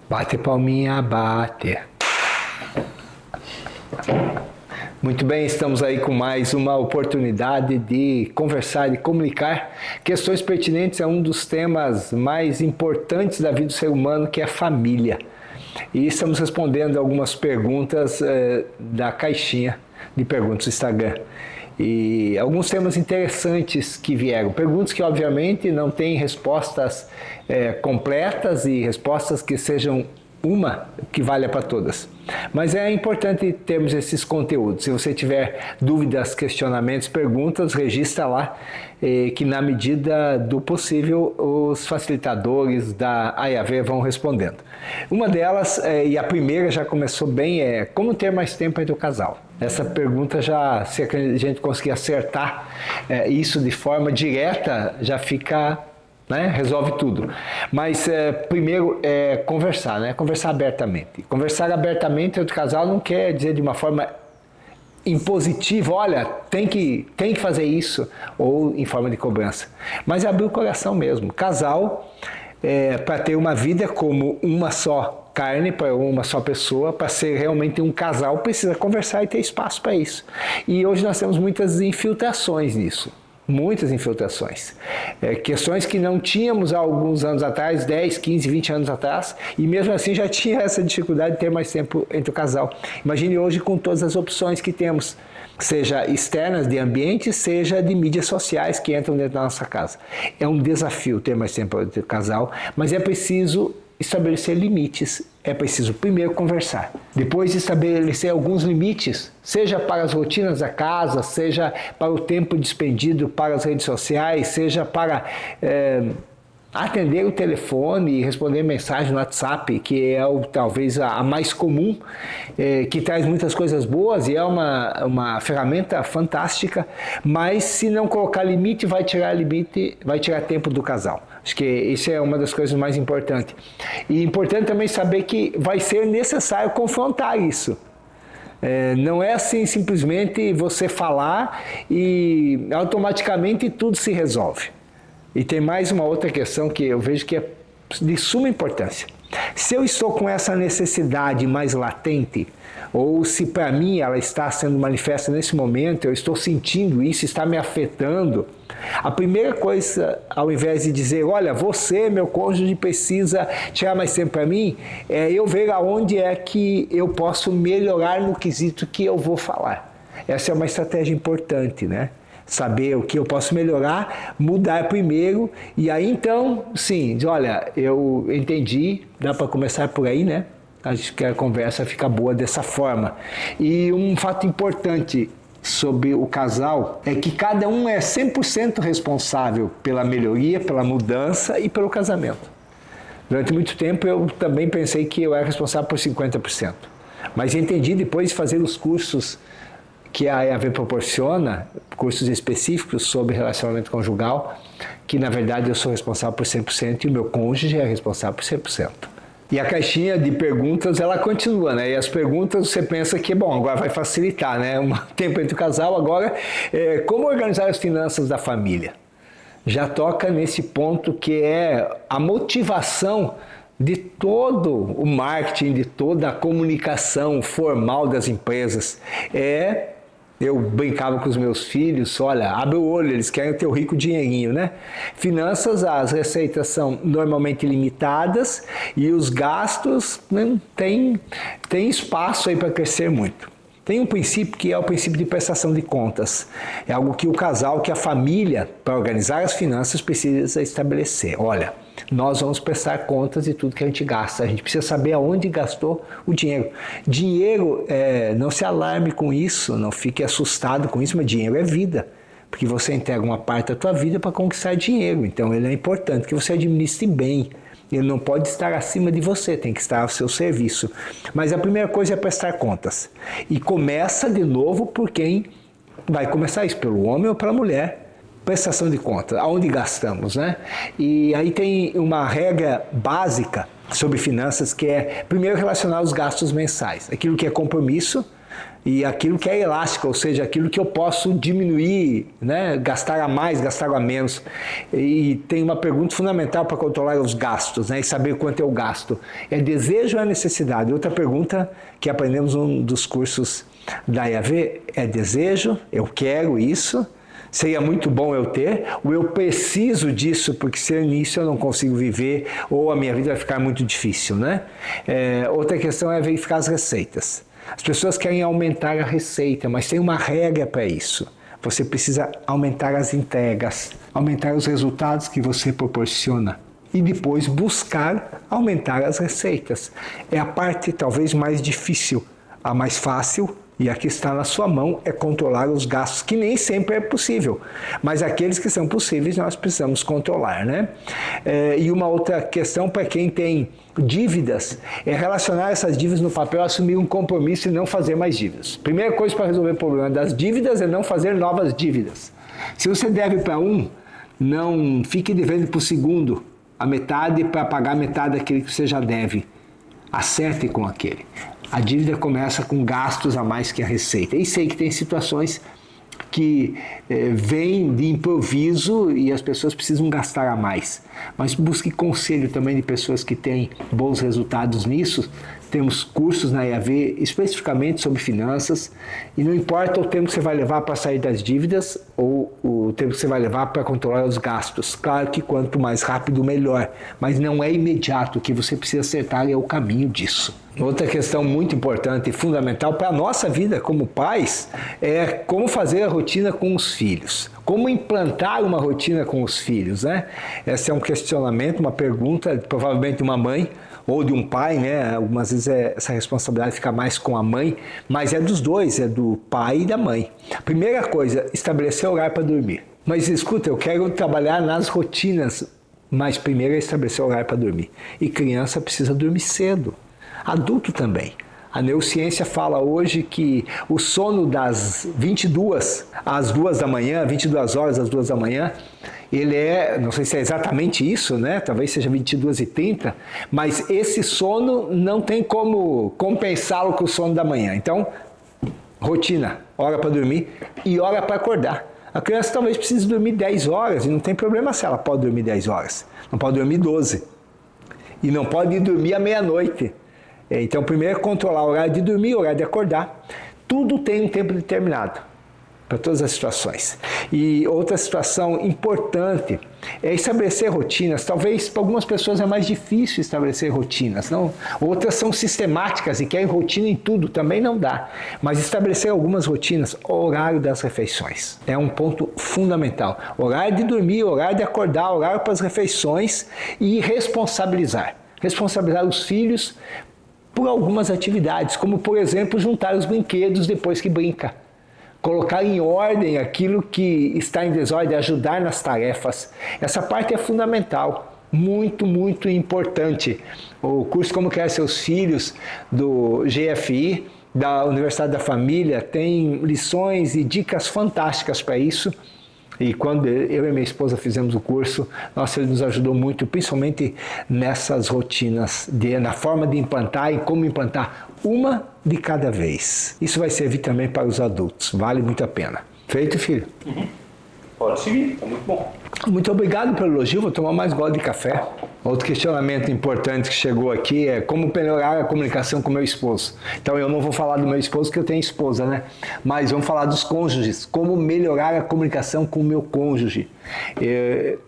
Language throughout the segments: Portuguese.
Bate palminha, bate. Muito bem, estamos aí com mais uma oportunidade de conversar, de comunicar questões pertinentes a um dos temas mais importantes da vida do ser humano, que é a família. E estamos respondendo algumas perguntas da caixinha de perguntas do Instagram. E alguns temas interessantes que vieram. Perguntas que, obviamente, não têm respostas completas e respostas que sejam uma que valha para todas. Mas é importante termos esses conteúdos. Se você tiver dúvidas, questionamentos, perguntas, registra lá, que na medida do possível os facilitadores da AIAV vão respondendo. Uma delas, e a primeira já começou bem, é como ter mais tempo entre o casal. Essa pergunta já, se a gente conseguir acertar isso de forma direta, já fica... resolve tudo. Mas primeiro é conversar, conversar abertamente. Conversar abertamente entre o casal não quer dizer de uma forma impositiva, olha, tem que fazer isso, ou em forma de cobrança. Mas abrir o coração mesmo. Casal, para ter uma vida como uma só carne, para uma só pessoa, para ser realmente um casal, precisa conversar e ter espaço para isso. E hoje nós temos muitas infiltrações nisso. Muitas infiltrações. Questões que não tínhamos há alguns anos atrás, 10, 15, 20 anos atrás, e mesmo assim já tinha essa dificuldade de ter mais tempo entre o casal. Imagine hoje com todas as opções que temos, seja externas de ambiente, seja de mídias sociais que entram dentro da nossa casa. É um desafio ter mais tempo entre o casal, mas é preciso estabelecer limites. É preciso primeiro conversar, depois estabelecer alguns limites, seja para as rotinas da casa, seja para o tempo despendido para as redes sociais, seja para atender o telefone e responder mensagem no WhatsApp, que é talvez a mais comum, que traz muitas coisas boas e é uma ferramenta fantástica, mas se não colocar limite, vai tirar tempo do casal. Acho que isso é uma das coisas mais importantes. E importante também saber que vai ser necessário confrontar isso. Não é assim simplesmente você falar e automaticamente tudo se resolve. E tem mais uma outra questão que eu vejo que é de suma importância. Se eu estou com essa necessidade mais latente, ou se para mim ela está sendo manifesta nesse momento, eu estou sentindo isso, está me afetando, a primeira coisa, ao invés de dizer, olha, você, meu cônjuge, precisa tirar mais tempo para mim, é eu ver aonde é que eu posso melhorar no quesito que eu vou falar. Essa é uma estratégia importante, Saber o que eu posso melhorar, mudar primeiro, e aí então, sim, diz, olha, eu entendi, dá para começar por aí, Acho que a conversa fica boa dessa forma. E um fato importante sobre o casal é que cada um é 100% responsável pela melhoria, pela mudança e pelo casamento. Durante muito tempo eu também pensei que eu era responsável por 50%. Mas entendi depois de fazer os cursos que a EAV proporciona, cursos específicos sobre relacionamento conjugal, que na verdade eu sou responsável por 100% e o meu cônjuge é responsável por 100%. E a caixinha de perguntas, ela continua, E as perguntas, você pensa que, bom, agora vai facilitar, Um tempo entre o casal, agora, como organizar as finanças da família? Já toca nesse ponto que é a motivação de todo o marketing, de toda a comunicação formal das empresas. Eu brincava com os meus filhos, olha, abre o olho, eles querem ter o rico dinheirinho, Finanças, as receitas são normalmente limitadas e os gastos tem espaço aí para crescer muito. Tem um princípio que é o princípio de prestação de contas. É algo que o casal, que a família, para organizar as finanças, precisa estabelecer. Olha, nós vamos prestar contas de tudo que a gente gasta. A gente precisa saber aonde gastou o dinheiro. Dinheiro, não se alarme com isso, não fique assustado com isso, mas dinheiro é vida. Porque você entrega uma parte da tua vida para conquistar dinheiro. Então, ele é importante que você administre bem. Ele não pode estar acima de você, tem que estar ao seu serviço. Mas a primeira coisa é prestar contas. E começa de novo por quem vai começar isso, pelo homem ou pela mulher. Prestação de contas, aonde gastamos, E aí tem uma regra básica sobre finanças que é, primeiro, relacionar os gastos mensais. Aquilo que é compromisso, e aquilo que é elástico, ou seja, aquilo que eu posso diminuir, né? Gastar a mais, gastar a menos. E tem uma pergunta fundamental para controlar os gastos, né? E saber quanto eu gasto. É desejo ou é necessidade? Outra pergunta que aprendemos num dos cursos da IAV é desejo, eu quero isso, seria muito bom eu ter, ou eu preciso disso porque sem isso eu não consigo viver ou a minha vida vai ficar muito difícil, né? Outra questão é verificar as receitas. As pessoas querem aumentar a receita, mas tem uma regra para isso. Você precisa aumentar as entregas, aumentar os resultados que você proporciona e depois buscar aumentar as receitas. É a parte talvez mais difícil, a mais fácil, e aqui está na sua mão, é controlar os gastos, que nem sempre é possível, mas aqueles que são possíveis nós precisamos controlar, né? E uma outra questão para quem tem dívidas é relacionar essas dívidas no papel, assumir um compromisso e não fazer mais dívidas. Primeira coisa para resolver o problema das dívidas é não fazer novas dívidas. Se você deve para um, não fique devendo para o segundo a metade para pagar metade daquele que você já deve. Acerte com aquele. A dívida começa com gastos a mais que a receita. E sei que tem situações que vêm de improviso e as pessoas precisam gastar a mais. Mas busque conselho também de pessoas que têm bons resultados nisso. Temos cursos na IAV especificamente sobre finanças e não importa o tempo que você vai levar para sair das dívidas ou o tempo que você vai levar para controlar os gastos. Claro que quanto mais rápido, melhor, mas não é imediato. O que você precisa acertar é o caminho disso. Outra questão muito importante e fundamental para a nossa vida como pais é como fazer a rotina com os filhos. Como implantar uma rotina com os filhos, né? Esse é um questionamento, uma pergunta, provavelmente de uma mãe ou de um pai, né? Algumas vezes essa responsabilidade fica mais com a mãe, mas é dos dois, é do pai e da mãe. Primeira coisa, estabelecer horário para dormir. Mas escuta, eu quero trabalhar nas rotinas, mas primeiro é estabelecer horário para dormir. E criança precisa dormir cedo. Adulto também. A neurociência fala hoje que o sono das 22 às 2 da manhã, 22 horas às 2 da manhã, ele não sei se é exatamente isso, né? Talvez seja 22h30, mas esse sono não tem como compensá-lo com o sono da manhã. Então, rotina, hora para dormir e hora para acordar. A criança talvez precise dormir 10 horas e não tem problema se ela pode dormir 10 horas. Não pode dormir 12. E não pode dormir à meia-noite. Então, primeiro é controlar o horário de dormir, o horário de acordar. Tudo tem um tempo determinado para todas as situações. E outra situação importante é estabelecer rotinas. Talvez para algumas pessoas é mais difícil estabelecer rotinas. Não? Outras são sistemáticas e querem rotina em tudo, também não dá. Mas estabelecer algumas rotinas, o horário das refeições, é um ponto fundamental. Horário de dormir, horário de acordar, horário para as refeições e responsabilizar. Responsabilizar os filhos por algumas atividades, como por exemplo juntar os brinquedos depois que brinca, colocar em ordem aquilo que está em desordem, ajudar nas tarefas. Essa parte é fundamental, muito, muito importante. O curso Como Criar Seus Filhos do GFI, da Universidade da Família, tem lições e dicas fantásticas para isso. E quando eu e minha esposa fizemos o curso, ele nos ajudou muito, principalmente nessas rotinas, na forma de implantar e como implantar uma de cada vez. Isso vai servir também para os adultos, vale muito a pena. Feito, filho? Uhum. Pode seguir, está muito bom. Muito obrigado pelo elogio, vou tomar mais gole de café. Outro questionamento importante que chegou aqui é como melhorar a comunicação com meu esposo. Então eu não vou falar do meu esposo, porque eu tenho esposa, né? Mas vamos falar dos cônjuges. Como melhorar a comunicação com o meu cônjuge.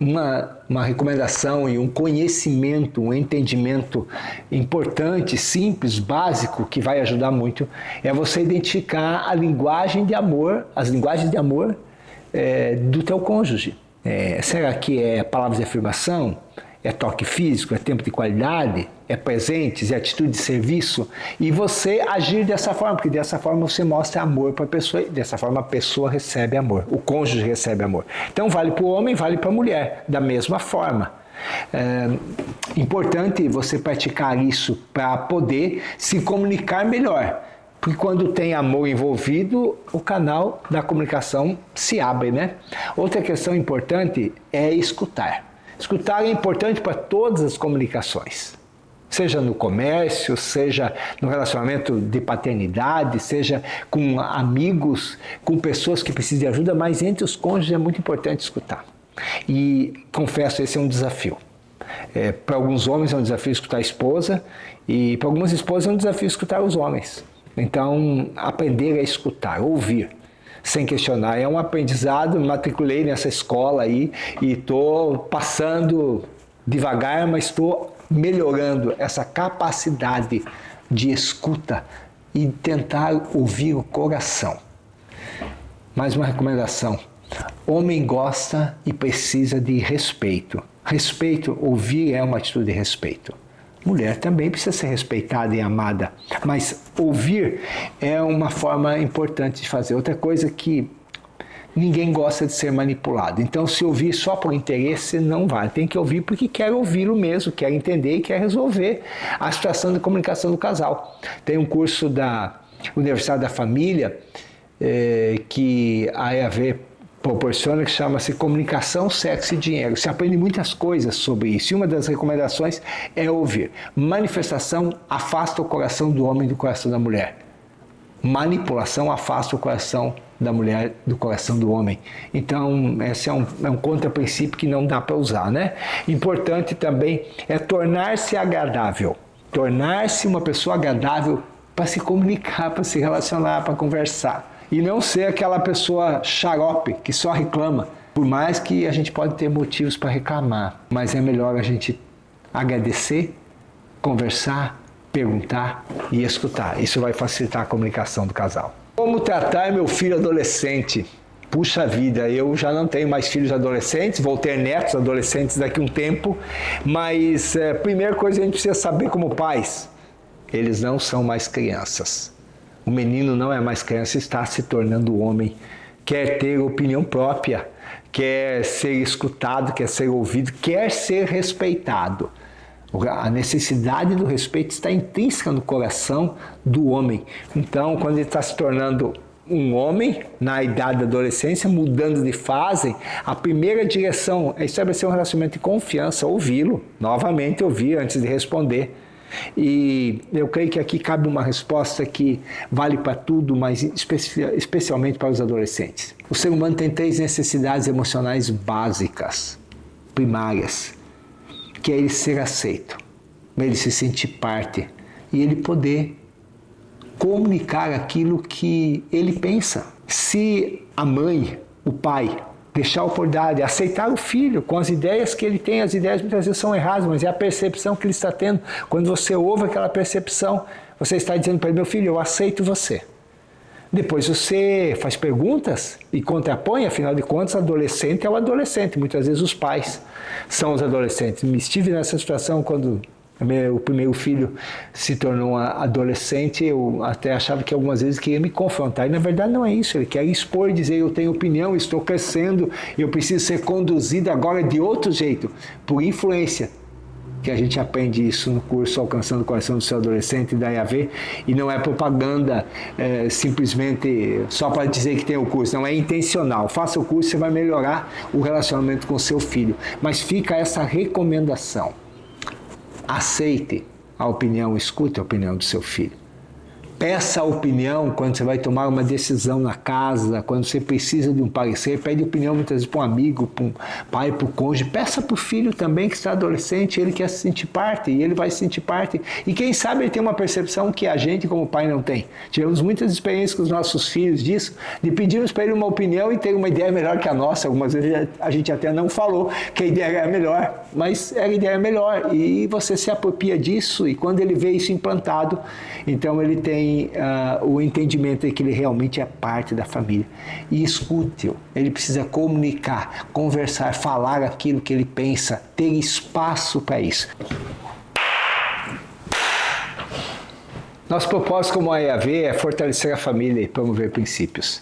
Uma recomendação e um conhecimento, um entendimento importante, simples, básico, que vai ajudar muito, é você identificar a linguagem de amor, as linguagens de amor do teu cônjuge. Será que é palavras de afirmação? É toque físico? É tempo de qualidade? É presentes? É atitude de serviço? E você agir dessa forma, porque dessa forma você mostra amor para a pessoa e dessa forma a pessoa recebe amor, o cônjuge recebe amor. Então vale para o homem, vale para a mulher, da mesma forma. Importante você praticar isso para poder se comunicar melhor. Porque quando tem amor envolvido, o canal da comunicação se abre, né? Outra questão importante é escutar. Escutar é importante para todas as comunicações. Seja no comércio, seja no relacionamento de paternidade, seja com amigos, com pessoas que precisam de ajuda, mas entre os cônjuges é muito importante escutar. E confesso, esse é um desafio. Para alguns homens é um desafio escutar a esposa e para algumas esposas é um desafio escutar os homens. Então, aprender a escutar, ouvir, sem questionar. É um aprendizado, me matriculei nessa escola aí e estou passando devagar, mas estou melhorando essa capacidade de escuta e tentar ouvir o coração. Mais uma recomendação. Homem gosta e precisa de respeito. Respeito, ouvir é uma atitude de respeito. Mulher também precisa ser respeitada e amada, mas ouvir é uma forma importante de fazer. Outra coisa que ninguém gosta de ser manipulado. Então, se ouvir só por interesse, não vale. Tem que ouvir porque quer ouvi-lo mesmo, quer entender e quer resolver a situação de comunicação do casal. Tem um curso da Universidade da Família que a EAV proporciona, que chama-se Comunicação, Sexo e Dinheiro. Se aprende muitas coisas sobre isso. E uma das recomendações é ouvir. Manifestação afasta o coração do homem do coração da mulher. Manipulação afasta o coração da mulher do coração do homem. Então, esse é um contraprincípio que não dá para usar, né? Importante também é tornar-se agradável. Tornar-se uma pessoa agradável para se comunicar, para se relacionar, para conversar. E não ser aquela pessoa xarope que só reclama. Por mais que a gente pode ter motivos para reclamar, mas é melhor a gente agradecer, conversar, perguntar e escutar. Isso vai facilitar a comunicação do casal. Como tratar meu filho adolescente? Puxa vida, eu já não tenho mais filhos adolescentes, vou ter netos adolescentes daqui a um tempo, mas a primeira coisa que a gente precisa saber como pais, eles não são mais crianças. O menino não é mais criança, está se tornando homem, quer ter opinião própria, quer ser escutado, quer ser ouvido, quer ser respeitado. A necessidade do respeito está intrínseca no coração do homem. Então, quando ele está se tornando um homem, na idade da adolescência, mudando de fase, a primeira direção é estabelecer um relacionamento de confiança, ouvi-lo, novamente ouvir antes de responder. E eu creio que aqui cabe uma resposta que vale para tudo, mas especialmente para os adolescentes. O ser humano tem 3 necessidades emocionais básicas, primárias, que é ele ser aceito, ele se sentir parte e ele poder comunicar aquilo que ele pensa. Se a mãe, o pai, deixar a oportunidade, aceitar o filho com as ideias que ele tem, as ideias muitas vezes são erradas, mas é a percepção que ele está tendo. Quando você ouve aquela percepção, você está dizendo para ele, meu filho, eu aceito você. Depois você faz perguntas e contrapõe, afinal de contas, adolescente é o adolescente. Muitas vezes os pais são os adolescentes. Estive nessa situação quando o primeiro filho se tornou um adolescente, eu até achava que algumas vezes queria me confrontar. E na verdade não é isso, ele quer expor, dizer eu tenho opinião, estou crescendo, eu preciso ser conduzido agora de outro jeito, por influência. Que a gente aprende isso no curso Alcançando o Coração do Seu Adolescente da EAV, e não é propaganda simplesmente só para dizer que tem o curso, não é intencional. Faça o curso, você vai melhorar o relacionamento com o seu filho. Mas fica essa recomendação. Aceite a opinião, escute a opinião do seu filho. Peça a opinião quando você vai tomar uma decisão na casa, quando você precisa de um parecer, pede opinião muitas vezes para um amigo, para um pai, para o cônjuge. Peça para o filho também que está adolescente, ele quer se sentir parte e ele vai se sentir parte. E quem sabe ele tem uma percepção que a gente como pai não tem. Tivemos muitas experiências com os nossos filhos disso, de pedirmos para ele uma opinião e ter uma ideia melhor que a nossa. Algumas vezes a gente até não falou que a ideia era melhor, mas a ideia é melhor e você se apropria disso e quando ele vê isso implantado, então ele tem o entendimento de que ele realmente é parte da família. E escute-o. Ele precisa comunicar, conversar, falar aquilo que ele pensa, ter espaço para isso. Nosso propósito como a EAV é fortalecer a família e promover princípios.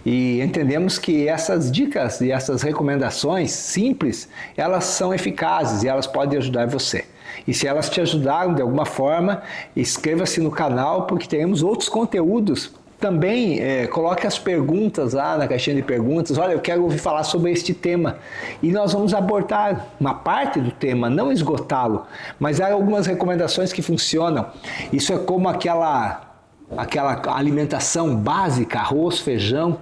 E entendemos que essas dicas e essas recomendações simples, elas são eficazes e elas podem ajudar você. E se elas te ajudaram de alguma forma, inscreva-se no canal porque teremos outros conteúdos Também coloque as perguntas lá na caixinha de perguntas. Olha, eu quero ouvir falar sobre este tema. E nós vamos abordar uma parte do tema, não esgotá-lo, mas há algumas recomendações que funcionam. Isso é como aquela alimentação básica, arroz, feijão,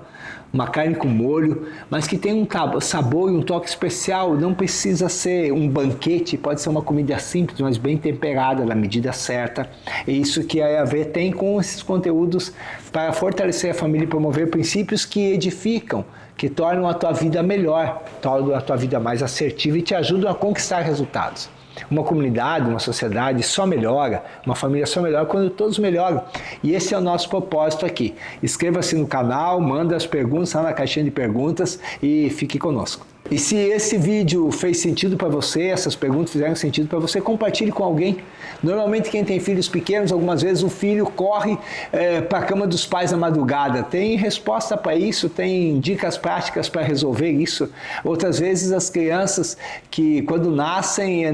uma carne com molho, mas que tem um sabor e um toque especial. Não precisa ser um banquete, pode ser uma comida simples, mas bem temperada, na medida certa. É isso que a EAV tem com esses conteúdos para fortalecer a família e promover princípios que edificam, que tornam a tua vida melhor, tornam a tua vida mais assertiva e te ajudam a conquistar resultados. Uma comunidade, uma sociedade só melhora, uma família só melhora quando todos melhoram. E esse é o nosso propósito aqui. Inscreva-se no canal, manda as perguntas lá na caixinha de perguntas e fique conosco. E se esse vídeo fez sentido para você, essas perguntas fizeram sentido para você, compartilhe com alguém. Normalmente quem tem filhos pequenos, algumas vezes o filho corre para a cama dos pais na madrugada. Tem resposta para isso, tem dicas práticas para resolver isso. Outras vezes as crianças que quando nascem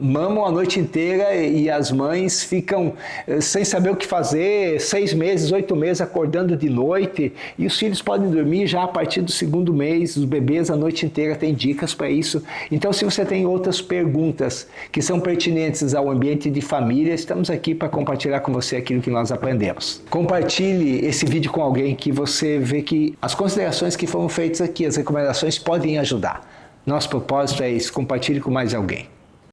mamam a noite inteira e as mães ficam sem saber o que fazer, 6 meses, 8 meses acordando de noite. E os filhos podem dormir já a partir do 2º mês, os bebês a noite inteira tem dicas para isso. Então, se você tem outras perguntas que são pertinentes ao ambiente de família, estamos aqui para compartilhar com você aquilo que nós aprendemos. Compartilhe esse vídeo com alguém que você vê que as considerações que foram feitas aqui, as recomendações podem ajudar. Nosso propósito é esse, compartilhe com mais alguém.